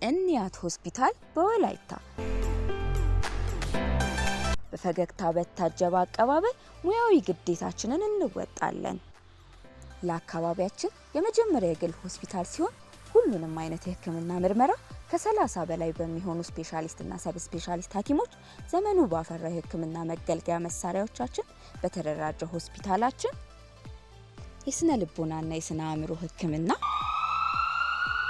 እንያት ሆስፒታል በወላይታ በፈገግታ በታጀበ አቀባበል ሙያዊ ግዴታችንን እንወጣለን። ለአካባቢያችን የመጀመሪያ የግል ሆስፒታል ሲሆን ሁሉንም አይነት የሕክምና ምርመራ ከ30 በላይ በሚሆኑ ስፔሻሊስትና ሰብ ስፔሻሊስት ሐኪሞች ዘመኑ ባፈራው የሕክምና መገልገያ መሳሪያዎቻችን በተደራጀ ሆስፒታላችን የስነ ልቦናና የስነ አእምሮ ሕክምና፣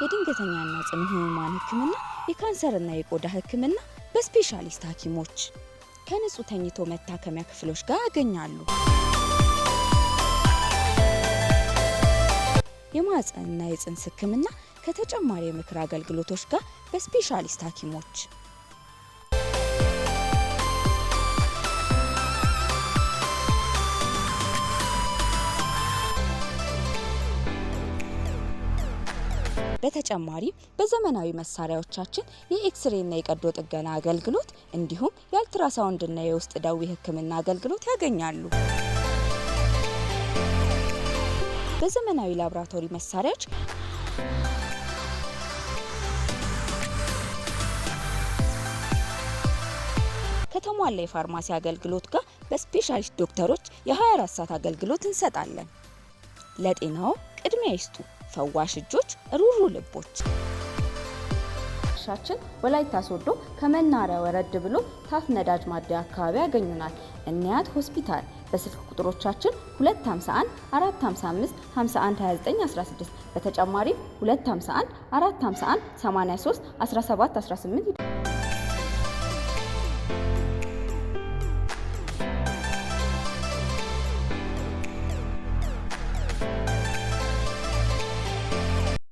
የድንገተኛና ጽኑ ህሙማን ሕክምና፣ የካንሰርና የቆዳ ሕክምና በስፔሻሊስት ሐኪሞች ከንጹህ ተኝቶ መታከሚያ ክፍሎች ጋር ያገኛሉ። የማህፀንና የጽንስ ሕክምና ከተጨማሪ የምክር አገልግሎቶች ጋር በስፔሻሊስት ሐኪሞች በተጨማሪም በዘመናዊ መሳሪያዎቻችን የኤክስሬ እና የቀዶ ጥገና አገልግሎት እንዲሁም የአልትራሳውንድ እና የውስጥ ደዌ ሕክምና አገልግሎት ያገኛሉ። በዘመናዊ ላቦራቶሪ መሳሪያዎች ከተሟላ የፋርማሲ አገልግሎት ጋር በስፔሻሊስት ዶክተሮች የ24 ሰዓት አገልግሎት እንሰጣለን። ለጤናው ቅድሚያ ይስጡ። ፈዋሽ እጆች፣ ሩሩ ልቦች። ሻችን ወላይታ ሶዶ ከመናሪያ ወረድ ብሎ ታፍ ነዳጅ ማደያ አካባቢ ያገኙናል። እንያት ሆስፒታል በስልክ ቁጥሮቻችን 251 455 5129 16 በተጨማሪ 251 451 83 17 18